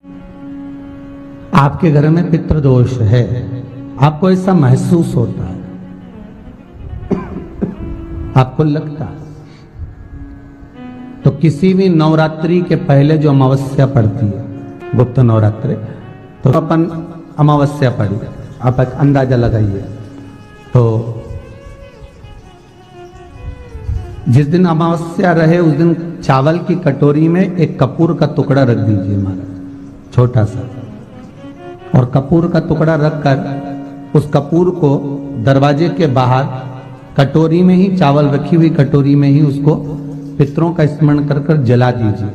आपके घर में पितृदोष है, आपको ऐसा महसूस होता है, आपको लगता है, तो किसी भी नवरात्रि के पहले जो अमावस्या पड़ती है, गुप्त नवरात्रि, तो अपन अमावस्या पड़ी, आप अंदाजा लगाइए। तो जिस दिन अमावस्या रहे उस दिन चावल की कटोरी में एक कपूर का टुकड़ा रख दीजिए महाराज, छोटा सा, और कपूर का टुकड़ा रखकर उस कपूर को दरवाजे के बाहर कटोरी में ही, चावल रखी हुई कटोरी में ही उसको पितरों का स्मरण कर कर जला दीजिए।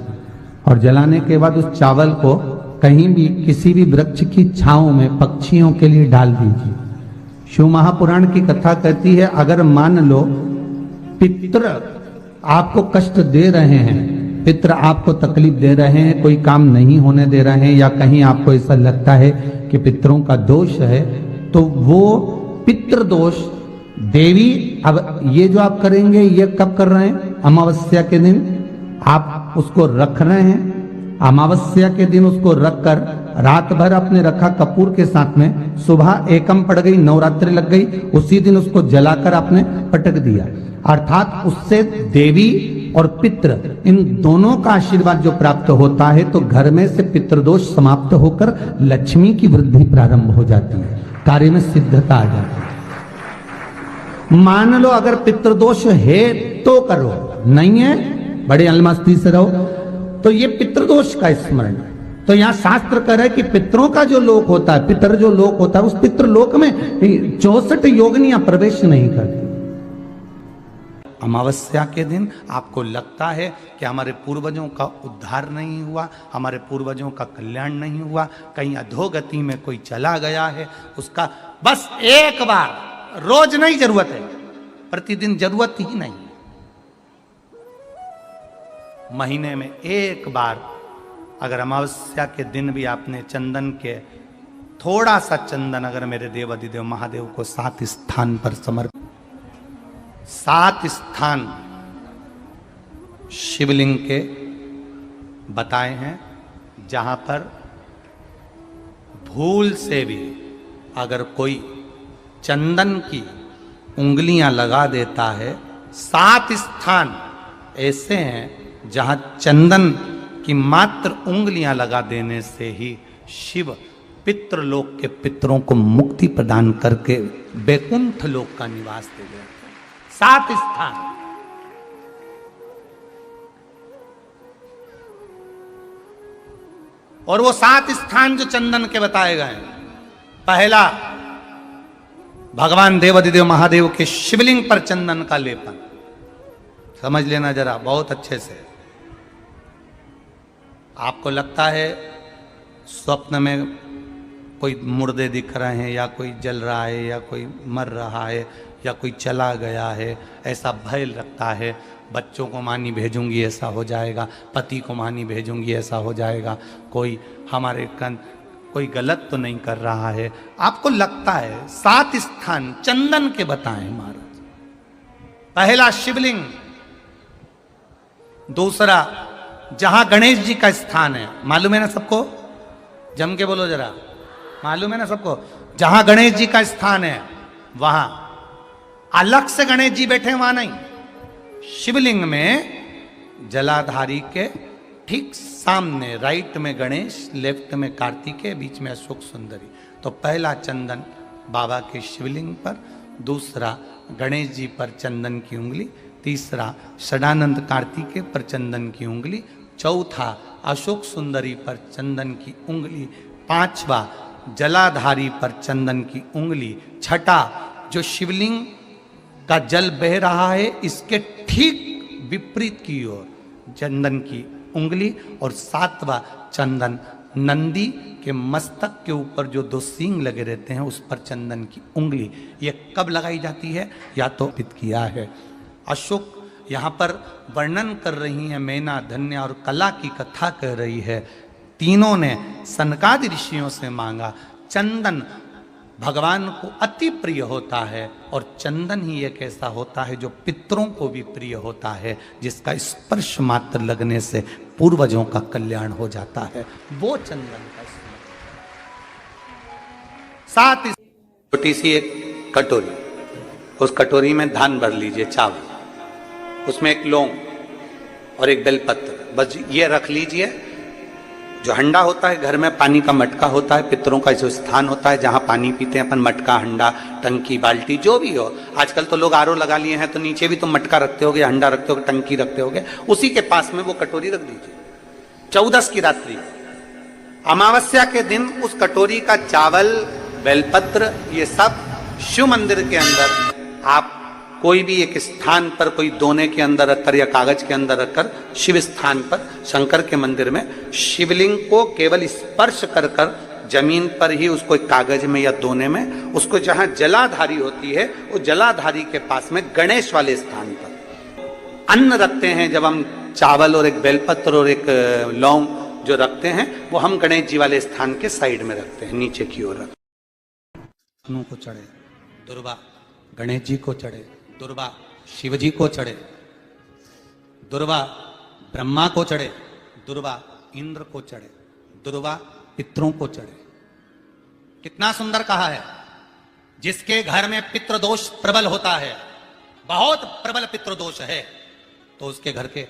और जलाने के बाद उस चावल को कहीं भी किसी भी वृक्ष की छांव में पक्षियों के लिए डाल दीजिए। शिव महापुराण की कथा कहती है, अगर मान लो पितृ आपको कष्ट दे रहे हैं, पितृ आपको तकलीफ दे रहे हैं, कोई काम नहीं होने दे रहे हैं, या कहीं आपको ऐसा लगता है कि पितरों का दोष है, तो वो पितृ दोष देवी, अब ये जो आप करेंगे ये कब कर रहे हैं? अमावस्या के दिन आप उसको रख रहे हैं, अमावस्या के दिन उसको रखकर रात भर अपने रखा कपूर के साथ में, सुबह एकम पड़ गई, नवरात्रि लग गई, उसी दिन उसको जलाकर आपने पटक दिया। अर्थात उससे देवी और पितृ इन दोनों का आशीर्वाद जो प्राप्त होता है, तो घर में से पितृदोष समाप्त होकर लक्ष्मी की वृद्धि प्रारंभ हो जाती है, कार्य में सिद्धता आ जाती है। मान लो अगर पितृदोष है तो करो, नहीं है बड़े अलमस्ती से रहो, तो ये पितृदोष का स्मरण। तो यहाँ शास्त्र कह रहा है कि पितरों का जो लोक होता है, पितर जो लोक होता है, उस पितृलोक में 64 योगिनियां प्रवेश नहीं करती। अमावस्या के दिन आपको लगता है कि हमारे पूर्वजों का उद्धार नहीं हुआ, हमारे पूर्वजों का कल्याण नहीं हुआ, कहीं अधोगति में कोई चला गया है, उसका बस एक बार, रोज नहीं जरूरत है, प्रतिदिन जरूरत ही नहीं, महीने में एक बार अगर अमावस्या के दिन भी आपने चंदन के थोड़ा सा चंदन अगर मेरे देव अधिदेव महादेव को 7 स्थान पर समर्पित, 7 स्थान शिवलिंग के बताए हैं, जहां पर भूल से भी अगर कोई चंदन की उंगलियां लगा देता है, 7 स्थान ऐसे हैं जहां चंदन की मात्र उंगलियां लगा देने से ही शिव पितृलोक के पितरों को मुक्ति प्रदान करके बैकुंठ लोक का निवास दे देते हैं। 7 स्थान, और वो 7 स्थान जो चंदन के बताए गए हैं, पहला भगवान देवाधिदेव महादेव के शिवलिंग पर चंदन का लेपन, समझ लेना जरा बहुत अच्छे से। आपको लगता है स्वप्न में कोई मुर्दे दिख रहे हैं, या कोई जल रहा है, या कोई मर रहा है, या कोई चला गया है, ऐसा भय लगता है, बच्चों को मानी भेजूंगी ऐसा हो जाएगा, पति को मानी भेजूंगी ऐसा हो जाएगा, कोई हमारे कोई गलत तो नहीं कर रहा है, आपको लगता है। 7 स्थान चंदन के बताएं महाराज। पहला शिवलिंग, दूसरा जहां गणेश जी का स्थान है, मालूम है ना सबको, जम के बोलो जरा, मालूम है ना सबको, जहां गणेश जी का स्थान है वहां अलग से गणेश जी बैठे, वहां नहीं, शिवलिंग में जलाधारी के ठीक सामने, राइट में गणेश, लेफ्ट में कार्तिकेय, बीच में अशोक सुंदरी। तो पहला चंदन बाबा के शिवलिंग पर, दूसरा गणेश जी पर चंदन की उंगली, तीसरा षडानंद कार्तिकेय पर चंदन की उंगली, चौथा अशोक सुंदरी पर चंदन की उंगली, पांचवा जलाधारी पर चंदन की उंगली, छठा जो शिवलिंग का जल बह रहा है इसके ठीक विपरीत की ओर चंदन की उंगली, और 7वां चंदन नंदी के मस्तक के ऊपर जो 2 सींग लगे रहते हैं उस पर चंदन की उंगली। ये कब लगाई जाती है? या तो पित किया है। अशोक यहाँ पर वर्णन कर रही हैं, मैना, धन्य और कला की कथा कह रही है। तीनों ने सनकादि ऋषियों से मांगा। चंदन भगवान को अति प्रिय होता है, और चंदन ही एक ऐसा होता है जो पितरों को भी प्रिय होता है, जिसका स्पर्श मात्र लगने से पूर्वजों का कल्याण हो जाता है। वो चंदन का स्मरण। साथ ही छोटी सी एक कटोरी, उस कटोरी में धान भर लीजिए, चावल, उसमें एक लौंग और एक बेलपत्र, बस ये रख लीजिए। जो हंडा होता है, घर में पानी का मटका होता है, पितरों का जो स्थान होता है जहां पानी पीते हैं अपन, मटका, हंडा, टंकी, बाल्टी, जो भी हो। आजकल तो लोग आरओ लगा लिए हैं, तो नीचे भी तुम मटका रखते होगे, हंडा रखते होगे, टंकी रखते होगे, उसी के पास में वो कटोरी रख दीजिए। 14 की रात्रि, अमावस्या के दिन उस कटोरी का चावल, बेलपत्र, ये सब शिव मंदिर के अंदर आप कोई भी एक स्थान पर, कोई दोने के अंदर रखकर या कागज के अंदर रखकर, शिव स्थान पर, शंकर के मंदिर में शिवलिंग को केवल स्पर्श कर कर जमीन पर ही उसको एक कागज में या दोने में, उसको जहां जलाधारी होती है, वो जलाधारी के पास में गणेश वाले स्थान पर अन्न रखते हैं। जब हम चावल और एक बेलपत्र और एक लौंग जो रखते हैं, वो हम गणेश जी वाले स्थान के साइड में रखते हैं, नीचे की ओर रखते हैं। को चढ़े दुर्वा, गणेश जी को चढ़े दुर्वा, शिव जी को चढ़े दुर्वा, ब्रह्मा को चढ़े दुर्वा, इंद्र को चढ़े दुर्वा, पितरों को चढ़े। कितना सुंदर कहा है। जिसके घर में पितृदोष प्रबल होता है, बहुत प्रबल पितृदोष है, तो उसके घर के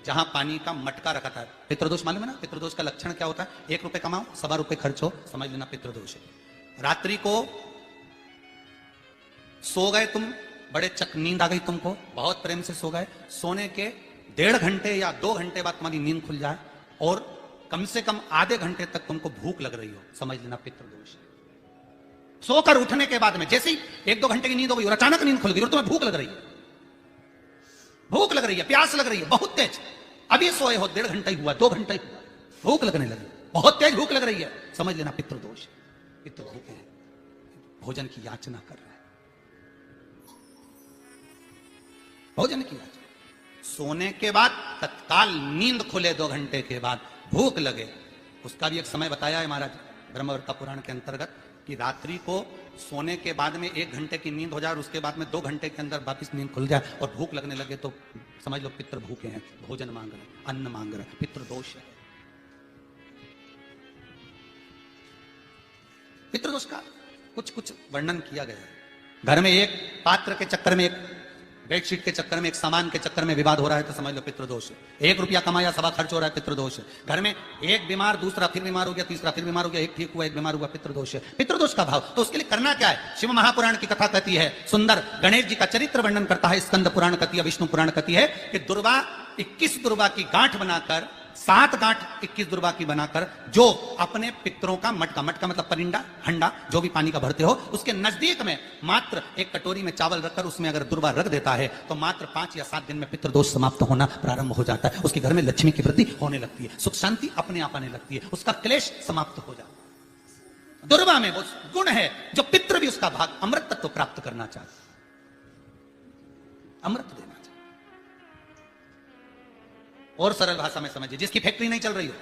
जहां पानी का मटका रखा है, पितृदोष मालूम है ना? पितृदोष का लक्षण क्या होता है? 1 रुपए कमाओ, 1.25 रुपए खर्च हो, समझ लेना पितृदोष है। रात्रि को सो गए तुम, बड़े नींद आ गई तुमको, बहुत प्रेम से सो गए, सोने के 1.5 घंटे या 2 घंटे बाद तुम्हारी नींद खुल जाए और कम से कम आधे घंटे तक तुमको भूख लग रही हो, समझ लेना पितृदोष है। सोकर उठने के बाद में जैसे ही 1-2 घंटे की नींद हो गई और अचानक नींद खुल गई और तुम्हें भूख लग रही है, भूख लग रही है, प्यास लग रही है बहुत तेज, अभी सोए हो, 1.5 घंटा ही हुआ, 2 घंटे ही हुआ, भूख लगने लगी, बहुत तेज भूख लग रही है, समझ लेना पितृदोष है। पितृ भूखे हैं, भोजन की याचना कर रहे हैं, भोजन की याचना। सोने के बाद तत्काल नींद खुले, 2 घंटे के बाद भूख लगे, उसका भी एक समय बताया है महाराज ब्रह्मवर्ता पुराण के अंतर्गत कि रात्रि को सोने के बाद में 1 घंटे की नींद हो जाए और उसके बाद में 2 घंटे के अंदर वापिस नींद खुल जाए और भूख लगने लगे, तो समझ लो पितृ भूखे हैं, भोजन मांग रहे, अन्न मांग रहे, पितृदोष है। पितृदोष का कुछ कुछ वर्णन किया गया है। घर में एक पात्र के चक्कर में, एक बेडशीट के चक्कर में, एक सामान के चक्कर में विवाद हो रहा है, तो समझ लो पितृदोष है। 1 रुपया कमाया, 1.25 खर्च हो रहा है, पितृदोष है। घर में एक बीमार, दूसरा फिर बीमार हो गया, तीसरा फिर बीमार हो गया, एक ठीक हुआ, एक बीमार हुआ, पितृदोष है। पितृदोष का भाव, तो उसके लिए करना क्या है? शिव महापुराण की कथा कहती है, सुंदर गणेश जी का चरित्र वर्णन करता है, स्कंद पुराण कहती है, विष्णु पुराण कहती है कि दुर्वा 21 दुर्वा की गांठ बनाकर, 7 गांठ 21 दुर्वा की बनाकर, जो अपने पितरों का मटका, मटका मतलब परिंदा, हंडा, जो भी पानी का भरते हो, उसके नजदीक में मात्र एक कटोरी में चावल रखकर उसमें अगर दुर्वा रख देता है, तो मात्र 5 या 7 दिन में पितृदोष समाप्त होना प्रारंभ हो जाता है। उसके घर में लक्ष्मी की वृद्धि होने लगती है, सुख शांति अपने आप आने लगती है, उसका क्लेश समाप्त हो जाता है। दुर्वा में वो गुण है जो पितृ भी उसका भाग अमृत तत्व प्राप्त करना चाहते, अमृत देना चाहते। और सरल भाषा में समझिए, जिसकी फैक्ट्री नहीं चल रही हो,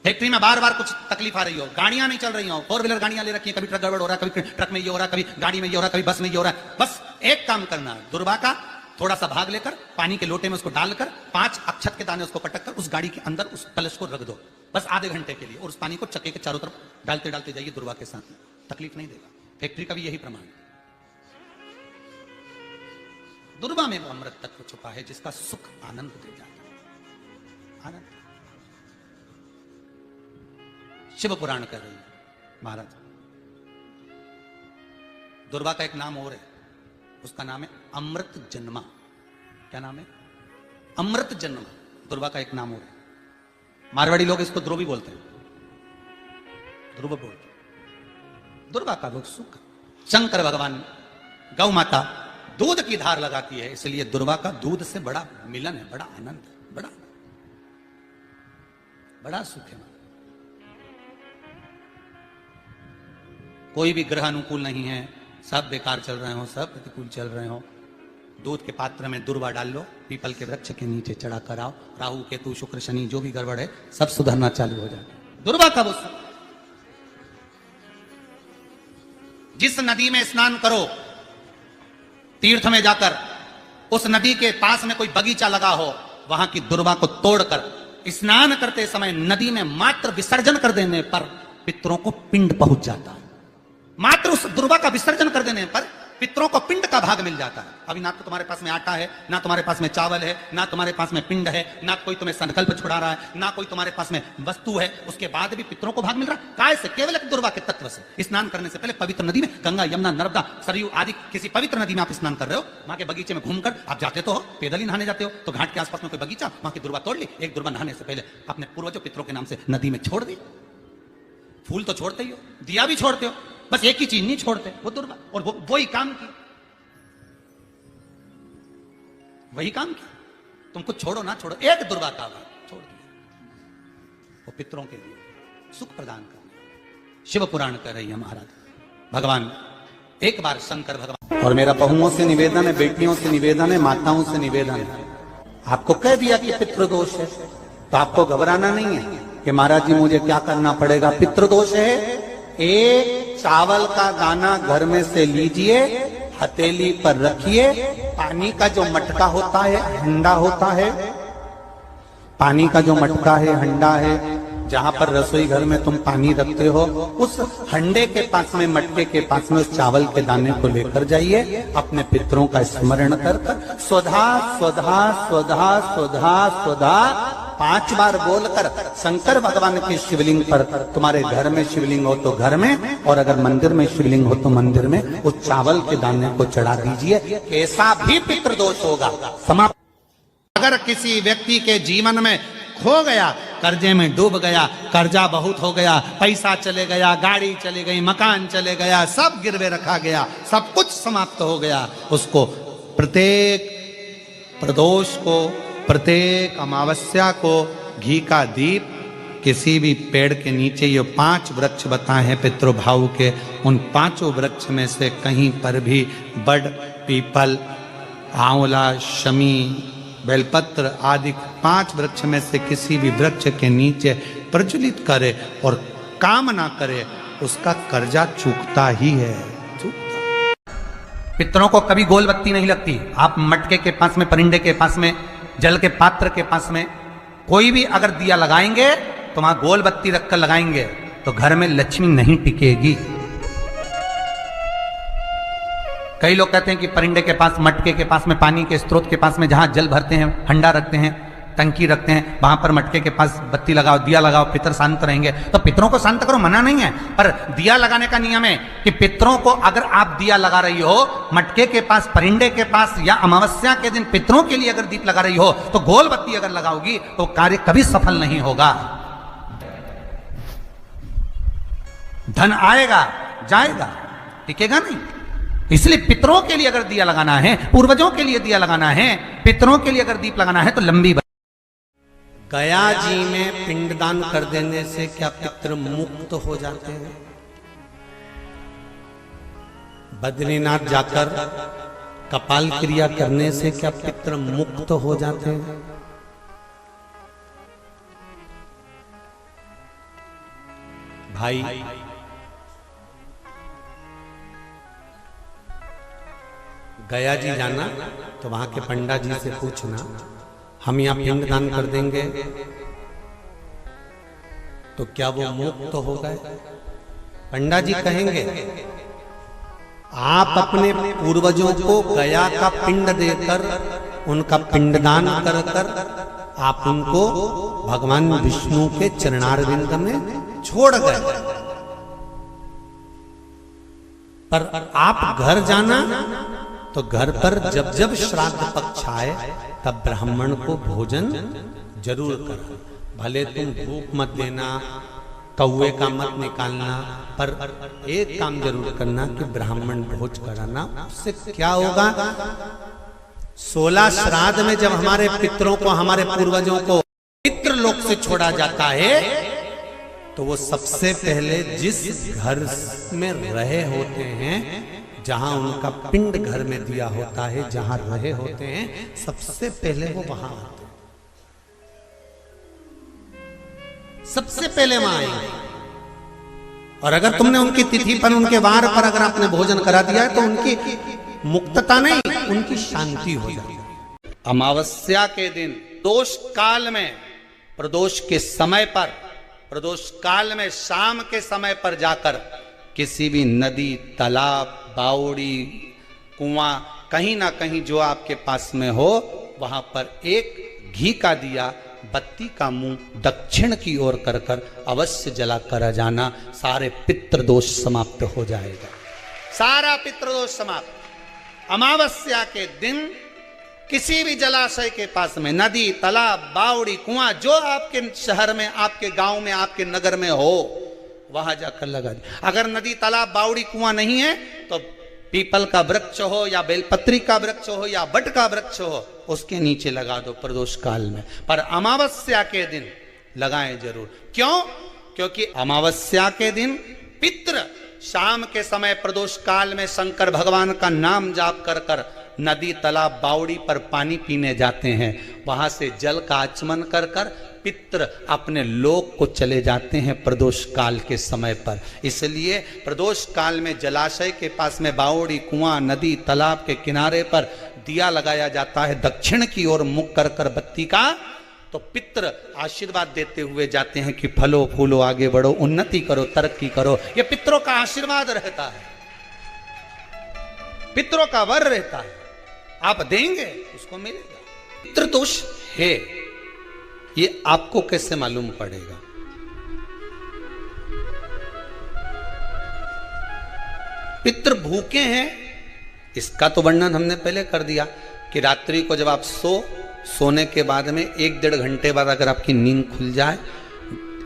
फैक्ट्री में बार बार कुछ तकलीफ आ रही हो, गाड़ियां नहीं चल रही हो, 4 व्हीलर गाड़ियां ले रखी है, कभी ट्रक गड़बड़ हो रहा है, कभी ट्रक में ये हो रहा है, कभी गाड़ी में ये हो रहा है, कभी बस में ये हो रहा है, बस एक काम करना है, दुर्वा का थोड़ा सा भाग लेकर पानी के लोटे में उसको डालकर 5 अक्षत के दाने उसको पटक कर उस गाड़ी के अंदर उस कलश को रख दो, बस आधे घंटे के लिए, और उस पानी को चक्के के चारों तरफ डालते डालते जाइए दुर्वा के साथ, तकलीफ नहीं देगा। फैक्ट्री का भी यही प्रमाण है। दुर्वा में वो अमृत तत्व छुपा है जिसका सुख आनंद दे जाता है, आनंद। शिव पुराण कर रही है महाराज, दुर्वा का एक नाम और है, उसका नाम है अमृत जन्मा। क्या नाम है? अमृत जन्मा। दुर्वा का एक नाम और है। मारवाड़ी लोग इसको ध्रुवी बोलते हैं, ध्रुव बोलते हैं। दुर्वा का वो सुख, शंकर भगवान गौ माता दूध की धार लगाती है, इसलिए दुर्वा का दूध से बड़ा मिलन है, बड़ा आनंद है, बड़ा सुख है। कोई भी ग्रह अनुकूल नहीं है, सब बेकार चल रहे हो, सब प्रतिकूल चल रहे हो, दूध के पात्र में दुर्वा डाल लो, पीपल के वृक्ष के नीचे चढ़ा कर आओ, राहु केतु शुक्र शनि जो भी गड़बड़ है सब सुधरना चालू हो जाए। दुर्वा का वो सुख। जिस नदी में स्नान करो, तीर्थ में जाकर, उस नदी के पास में कोई बगीचा लगा हो, वहां की दुर्वा को तोड़कर स्नान करते समय नदी में मात्र विसर्जन कर देने पर पितरों को पिंड पहुंच जाता है। मात्र उस दुर्वा का विसर्जन कर देने पर पितरों को पिंड का भाग मिल जाता है। अभी ना तो तुम्हारे पास में आटा है, ना तुम्हारे पास में चावल है, ना तुम्हारे पास में पिंड है, ना कोई तुम्हें संकल्प छुड़ा रहा है, ना कोई तुम्हारे पास में वस्तु है, उसके बाद भी पितरों को भाग मिल रहा है। काय से? केवल एक दुर्वा के तत्व से। स्नान करने से पहले पवित्र नदी में, गंगा, यमुना, नर्मदा, सरयू आदि किसी पवित्र नदी में आप स्नान कर रहे हो, वहां के बगीचे में घूमकर आप जाते तो हो, पैदल ही नहाने जाते हो, तो घाट के आसपास में कोई बगीचा, वहां की दुर्वा तोड़ ली, एक दुर्वा नहाने से पहले अपने पूर्वजों पितरों के नाम से नदी में छोड़ दी। फूल तो छोड़ते ही हो, दिया भी छोड़ते हो, बस एक ही चीज नहीं छोड़ते, वो दुर्वा। और वो ही काम की, वही काम की। तुम कुछ छोड़ो ना छोड़ो, एक दुर्वा का भाग छोड़ दिया, वो पितरों के लिए सुख प्रदान करने। शिव पुराण कर रही है महाराज भगवान। एक बार शंकर भगवान, और मेरा बहुओं से निवेदन है, बेटियों से निवेदन है, माताओं से निवेदन है, आपको कह दिया कि पितृदोष है तो आपको घबराना नहीं है कि महाराज जी मुझे क्या करना पड़ेगा। पितृदोष है, एक चावल का दाना घर में से लीजिए, हथेली पर रखिए, पानी का जो मटका होता है, हंडा होता है, पानी का जो मटका है, हंडा है, जहां पर रसोई घर में तुम पानी रखते हो, उस हंडे के पास में, मटके के पास में उस चावल के दाने को लेकर जाइए, अपने पितरों का स्मरण कर स्वधा स्वधा स्वधा स्वधा स्वधा 5 बार बोलकर शंकर भगवान के शिवलिंग पर, तुम्हारे घर में शिवलिंग हो तो घर में, और अगर मंदिर में शिवलिंग हो तो मंदिर में, उस चावल के दाने को चढ़ा दीजिए। कैसा भी पितृदोष होगा समाप्त। अगर किसी व्यक्ति के जीवन में खो गया, कर्जे में डूब गया, कर्जा बहुत हो गया, पैसा चले गया, गाड़ी चली गई, मकान चले गया, सब गिरवे रखा गया, सब कुछ समाप्त हो गया, उसको प्रत्येक प्रदोष को, प्रत्येक अमावस्या को घी का दीप किसी भी पेड़ के नीचे, ये 5 वृक्ष बताए हैं पितृभाव के, उन 5 वृक्ष में से कहीं पर भी बड़, पीपल, आंवला, शमी, बेलपत्र आदि 5 वृक्ष में से किसी भी वृक्ष के नीचे प्रज्वलित करे और काम ना करे, उसका कर्जा चूकता ही है, चूकता। पितरों को कभी गोल बत्ती नहीं लगती। आप मटके के पास में, परिंदे के पास में, जल के पात्र के पास में कोई भी अगर दिया लगाएंगे तो वहां गोल बत्ती रखकर लगाएंगे तो घर में लक्ष्मी नहीं टिकेगी। कई लोग कहते हैं कि परिंदे के पास, मटके के पास में, पानी के स्रोत के पास में जहां जल भरते हैं, हंडा रखते हैं, टंकी रखते हैं, वहां पर मटके के पास बत्ती लगाओ, दिया लगाओ, पितर शांत रहेंगे। तो पितरों को शांत करो, मना नहीं है, पर दिया लगाने का नियम है कि पितरों को अगर आप दिया लगा रही हो मटके के पास, परिंदे के पास, या अमावस्या के दिन पितरों के लिए अगर दीप लगा रही हो, तो गोल बत्ती अगर लगाओगी तो कार्य कभी सफल नहीं होगा। धन आएगा जाएगा, टिकेगा नहीं। इसलिए पितरों के लिए अगर दिया लगाना है, पूर्वजों के लिए दिया लगाना है, पितरों के लिए अगर दीप लगाना है तो लंबी। गया जी में पिंडदान कर देने से क्या पितृ मुक्त हो जाते हैं? बद्रीनाथ जाकर कपाल क्रिया करने से क्या पितृ मुक्त हो जाते हैं? भाई, गया जी जाना तो वहां के पंडा जी से पूछना, हम यहाँ पिंड दान कर देंगे तो क्या वो मुक्त हो गए? पंडा जी कहेंगे आप अपने पूर्वजों को गया का पिंड देकर, उनका पिंडदान कर कर आप उनको भगवान विष्णु के चरणारविंद में छोड़ गए। पर आप घर जाना तो घर पर जब जब श्राद्ध पक्ष आए तब ब्राह्मण को भोजन जरूर करना। भले तुम भूख मत देना, कौए का मत निकालना, पर एक काम जरूर करना कि ब्राह्मण भोज कराना। उससे क्या होगा? 16 श्राद्ध में जब हमारे पितरों को, हमारे पूर्वजों को पितृ लोक से छोड़ा जाता है तो वो सबसे पहले जिस घर में रहे होते हैं, जहां उनका पिंड घर में दिया होता है, जहां रहे होते हैं, सबसे पहले वो वहां आते हैं, सबसे पहले वहां आएंगे। और अगर तुमने उनकी तिथि पर, उनके वार पर अगर आपने भोजन करा दिया है तो उनकी मुक्तता नहीं, उनकी शांति हो जाती है। अमावस्या के दिन प्रदोष काल में, प्रदोष के समय पर, प्रदोष काल में शाम के समय पर जाकर किसी भी नदी, तालाब, बावड़ी, कुआं, कहीं ना कहीं जो आपके पास में हो, वहां पर एक घी का दिया, बत्ती का मुंह दक्षिण की ओर कर कर अवश्य जला कर जाना। सारे पितृदोष समाप्त हो जाएगा, सारा पितृदोष समाप्त। अमावस्या के दिन किसी भी जलाशय के पास में, नदी, तालाब, बावड़ी, कुआं, जो आपके शहर में, आपके गांव में, आपके नगर में हो, वहां जाकर लगा दे। अगर नदी, तालाब, बावड़ी, कुआं नहीं है तो पीपल का वृक्ष हो या बेलपत्री का वृक्ष हो या बट का वृक्ष हो, उसके नीचे लगा दो प्रदोष काल में। पर अमावस्या के दिन लगाएं जरूर। क्यों? क्योंकि अमावस्या के दिन पितृ शाम के समय प्रदोष काल में शंकर भगवान का नाम जाप कर कर नदी, तालाब, बावड़ी पर पानी पीने जाते हैं। वहां से जल का आचमन कर कर पितृ अपने लोक को चले जाते हैं प्रदोष काल के समय पर। इसलिए प्रदोष काल में जलाशय के पास में, बावड़ी, कुआं, नदी, तालाब के किनारे पर दिया लगाया जाता है दक्षिण की ओर मुख कर कर बत्ती का। तो पितृ आशीर्वाद देते हुए जाते हैं कि फलो फूलो, आगे बढ़ो, उन्नति करो, तरक्की करो। ये पितरों का आशीर्वाद रहता है, पितरों का वर रहता है। आप देंगे उसको मिलेगा। पितृदोष है, ये आपको कैसे मालूम पड़ेगा? पितृ भूखे हैं, इसका तो वर्णन हमने पहले कर दिया कि रात्रि को जब आप सोने के बाद में 1-1.5 घंटे बाद अगर आपकी नींद खुल जाए,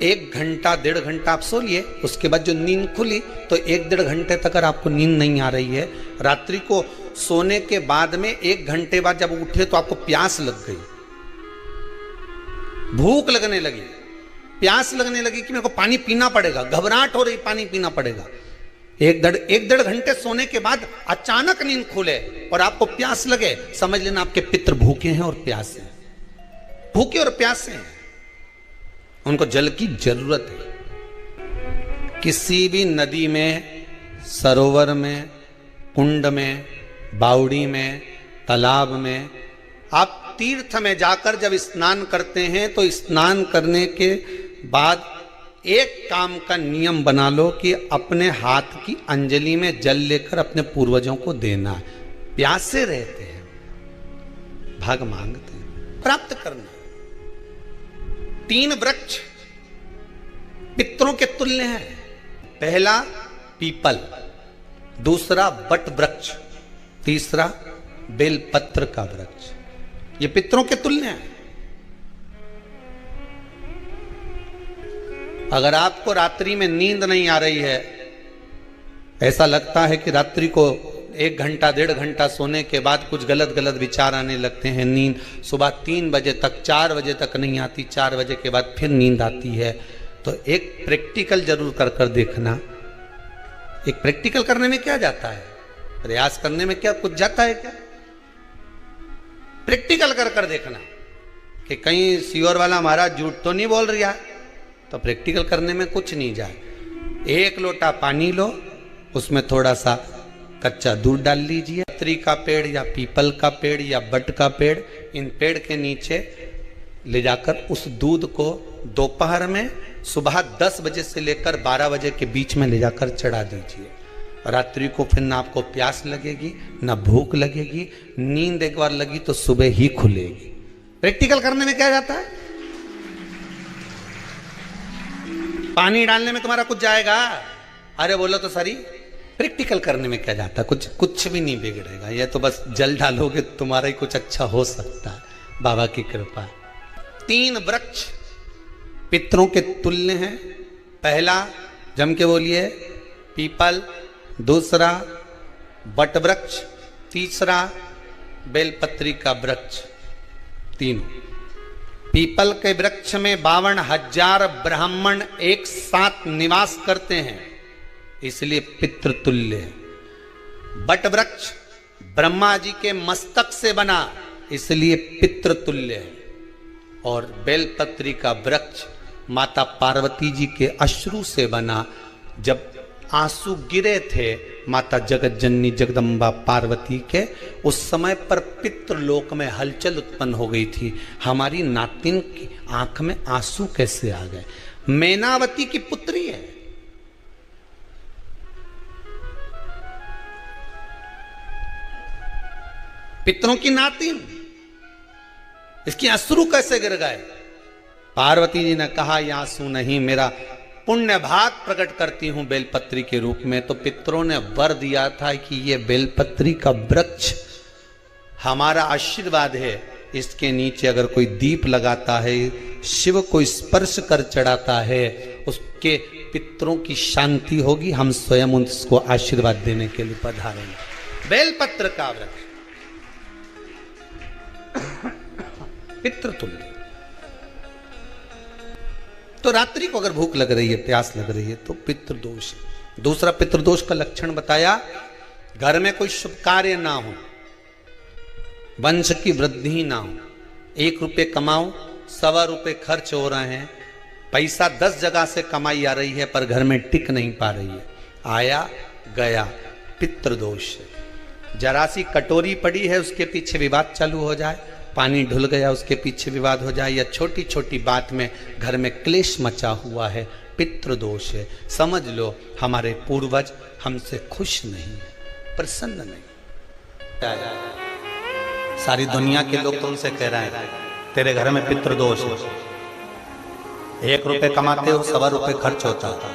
1 घंटा 1.5 घंटा आप सो लिए, उसके बाद जो नींद खुली तो 1-1.5 घंटे तक अगर आपको नींद नहीं आ रही है, रात्रि को सोने के बाद में 1 घंटे बाद जब उठे तो आपको प्यास लग गई, भूख लगने लगी, प्यास लगने लगी कि मेरे को पानी पीना पड़ेगा, घबराहट हो रही, पानी पीना पड़ेगा। 1-1.5 घंटे सोने के बाद अचानक नींद खुले और आपको प्यास लगे, समझ लेना आपके पितृ भूखे हैं और प्यासे हैं, भूखे और प्यासे हैं, उनको जल की जरूरत है। किसी भी नदी में, सरोवर में, कुंड में, बावड़ी में, तालाब में, आप तीर्थ में जाकर जब स्नान करते हैं तो स्नान करने के बाद एक काम का नियम बना लो कि अपने हाथ की अंजलि में जल लेकर अपने पूर्वजों को देना है। प्यासे रहते हैं, भाग मांगते हैं, प्राप्त करना। 3 वृक्ष पितरों के तुल्य हैं। पहला पीपल, दूसरा बट वृक्ष, तीसरा बेलपत्र का वृक्ष। ये पितरों के तुल्य हैं। अगर आपको रात्रि में नींद नहीं आ रही है, ऐसा लगता है कि रात्रि को 1 घंटा 1.5 घंटा सोने के बाद कुछ गलत गलत विचार आने लगते हैं, नींद सुबह 3 बजे तक, 4 बजे तक नहीं आती, 4 बजे के बाद फिर नींद आती है, तो एक प्रैक्टिकल जरूर कर कर देखना। एक प्रैक्टिकल करने में क्या जाता है, प्रयास करने में क्या कुछ जाता है क्या? प्रैक्टिकल कर कर देखना कि कहीं सीओर वाला महाराज झूठ तो नहीं बोल रहा है। तो प्रैक्टिकल करने में कुछ नहीं जाए। 1 लोटा पानी लो, उसमें थोड़ा सा कच्चा दूध डाल लीजिए। पत्री का पेड़ या पीपल का पेड़ या बट का पेड़, इन पेड़ के नीचे ले जाकर उस दूध को दोपहर में सुबह 10 बजे से लेकर 12 बजे के बीच में ले जाकर चढ़ा दीजिए। रात्रि को फिर ना आपको प्यास लगेगी, ना भूख लगेगी, नींद एक बार लगी तो सुबह ही खुलेगी। प्रैक्टिकल करने में क्या जाता है? पानी डालने में तुम्हारा कुछ जाएगा? अरे बोलो तो सरी, प्रैक्टिकल करने में क्या जाता है? कुछ भी नहीं बिगड़ेगा। ये तो बस जल डालोगे तुम्हारा ही कुछ अच्छा हो सकता है, बाबा की कृपा। 3 वृक्ष पितरों के तुल्य हैं। पहला जम के बोलिए पीपल, दूसरा बट वृक्ष, तीसरा बेलपत्री का वृक्ष। 3 पीपल के वृक्ष में 52,000 ब्राह्मण एक साथ निवास करते हैं, इसलिए पितृतुल्य है। बट वृक्ष ब्रह्मा जी के मस्तक से बना, इसलिए पितृतुल्य है। और बेलपत्री का वृक्ष माता पार्वती जी के अश्रु से बना। जब आंसू गिरे थे माता जगत जननी जगदम्बा पार्वती के, उस समय पर पितृलोक में हलचल उत्पन्न हो गई थी। हमारी नातिन की आंख में आंसू कैसे आ गए? मैनावती की पुत्री है, पितरों की नातिन, इसकी अश्रु कैसे गिर गए? पार्वती जी ने कहा ये आंसू नहीं, मेरा पुण्य भाग प्रकट करती हूं बेलपत्री के रूप में। तो पितरों ने वर दिया था कि ये बेलपत्री का वृक्ष हमारा आशीर्वाद है, इसके नीचे अगर कोई दीप लगाता है, शिव को स्पर्श कर चढ़ाता है, उसके पितरों की शांति होगी। हम स्वयं उसको आशीर्वाद देने के लिए पधारेंगे। बेलपत्र का वृक्ष पितृतुल्य। तो रात्रि को अगर भूख लग रही है, प्यास लग रही है, तो पितृदोष। दूसरा पितृदोष का लक्षण बताया, घर में कोई शुभ कार्य ना हो, वंश की वृद्धि ना हो, 1 रुपये कमाओ, 1.25 रुपये खर्च हो रहे हैं, पैसा 10 जगह से कमाई आ रही है पर घर में टिक नहीं पा रही है, आया गया, पितृदोष। जरा सी कटोरी पड़ी है उसके पीछे विवाद चालू हो जाए, पानी ढुल गया उसके पीछे विवाद हो जाए, या छोटी छोटी बात में घर में क्लेश मचा हुआ है, पितृदोष है। समझ लो हमारे पूर्वज हमसे खुश नहीं है, प्रसन्न नहीं। सारी दुनिया के लोग तुमसे कह रहे हैं तेरे घर में पितृदोष है, 1 रुपये कमाते हो, 1.25 रुपये खर्च होता है,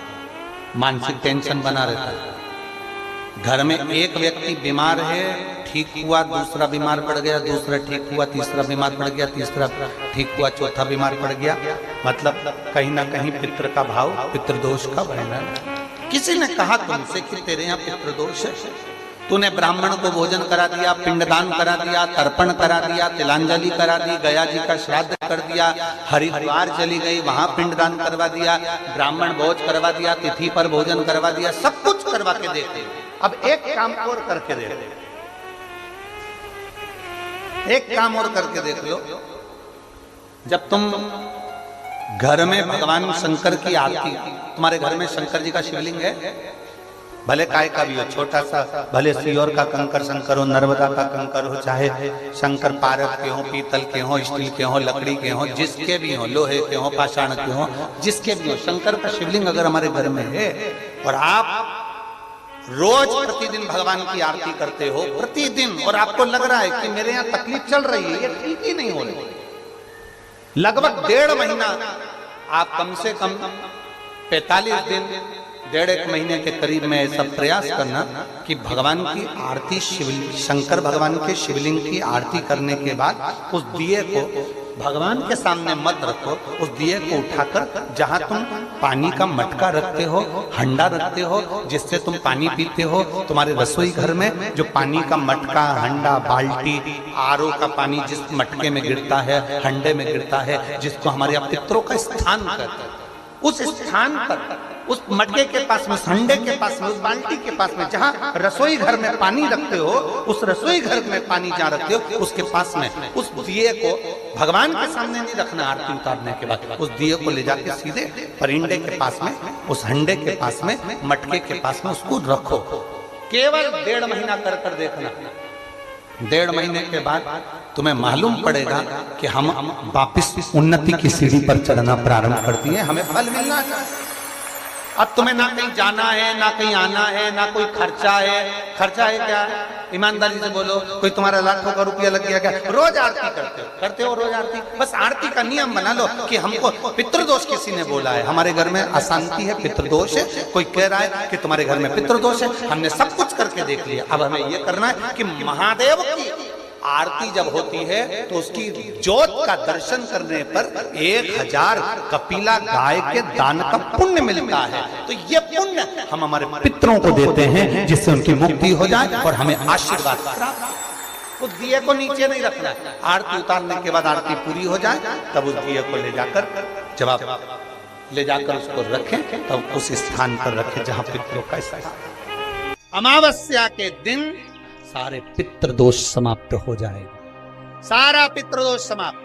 मानसिक टेंशन बना रहता है। घर में एक व्यक्ति बीमार है, ठीक हुआ, दूसरा बीमार पड़ गया, दूसरा ठीक हुआ, तीसरा बीमार पड़ गया, तीसरा ठीक हुआ, चौथा बीमार पड़ गया। मतलब कहीं ना कहीं पितृ का भाव, पितृदोष का वर्णन। किसी ने कहा तुमसे कि तेरे यहाँ पितृदोष है, तूने ब्राह्मण को भोजन करा दिया, पिंडदान करा दिया, तर्पण करा दिया, तिलांजलि करा दी, गया जी का श्राद्ध कर दिया, हरिद्वार चली गई, वहां पिंडदान करवा दिया, ब्राह्मण भोज करवा दिया, तिथि पर भोजन करवा दिया, सब कुछ करवा के देते। अब एक काम और करके देख, एक काम और करके देख लो। जब तुम घर में भगवान शंकर की आरती, तुम्हारे घर में शंकर जी का शिवलिंग है, भले काय का भी हो, छोटा सा, भले सियोर का कंकर शंकर हो, नर्मदा का कंकर हो, चाहे शंकर पारद के हो, पीतल के हो, स्टील के हो, लकड़ी के हो, जिसके भी हो, लोहे के हो, पाषाण के हो, जिसके भी हो, शंकर का शिवलिंग अगर हमारे घर में है और आप रोज प्रतिदिन भगवान की आरती करते हो, प्रतिदिन, और आपको लग रहा है कि मेरे यहाँ तकलीफ चल रही है, ये ठीक ही नहीं हो रही, लगभग 1.5 महीना आप कम से कम 45 दिन, 1.5 महीने के करीब में ऐसा प्रयास करना कि भगवान की आरती, शंकर भगवान के शिवलिंग की आरती करने के बाद उस दिए को भगवान के सामने मत रखो, उस दिए को उठाकर जहां तुम पानी का मटका रखते हो, हंडा रखते हो, जिससे तुम पानी पीते हो, तुम्हारे रसोई घर में जो पानी का मटका, हंडा, बाल्टी, आरओ का पानी जिस मटके में गिरता है, हंडे में गिरता है, जिसको हमारे यहाँ पितरों का स्थान कहते हैं, उस स्थान पर, उस मटके के पास में, हंडे के पास में, उस बाल्टी के पास में, जहां रसोई घर में पानी रखते हो, उस रसोई घर में पानी जहां रखते हो, उसके पास में उस दिए को भगवान के सामने नहीं रखना। आरती उतारने के बाद उस दिए को ले जाके सीधे परिंडे के पास में, उस हंडे के पास में, मटके के पास में उसको रखो। केवल 1.5 महीना कर कर देखना। 1.5 महीने के बाद तुम्हें मालूम पड़ेगा कि हम वापिस उन्नति की सीढ़ी पर चढ़ना प्रारंभ कर दिए, हमें फल मिलना चाहिए। अब तुम्हें ना कहीं जाना है, ना कहीं आना है, ना कोई खर्चा है। खर्चा है क्या? ईमानदारी से बोलो, कोई तुम्हारा लाखों का रुपया लग गया क्या? रोज आरती करते हो रोज आरती। बस आरती का नियम बना लो कि हमको पितृदोष किसी ने बोला है, हमारे घर में अशांति है, पितृदोष है, कोई कह रहा है कि तुम्हारे घर में पितृदोष है, हमने सब कुछ करके देख लिया। अब हमें ये करना है कि महादेव की आरती जब होती है तो उसकी ज्योत का दर्शन करने पर 1000 कपिला गाय के दान का पुण्य मिलता है। तो ये पुण्य हम हमारे पितरों को देते हैं, जिससे उनकी मुक्ति हो जाए और हमें आशीर्वाद प्राप्त। उस दिए को नीचे नहीं रखना है, आरती उतारने के बाद आरती पूरी हो जाए तब उस दिए को ले जाकर, जब आप ले जाकर उसको रखें तब उस स्थान पर रखें जहां पितरों का स्थान। अमावस्या के दिन सारे पितृदोष समाप्त हो जाएगा, सारा पितृदोष समाप्त।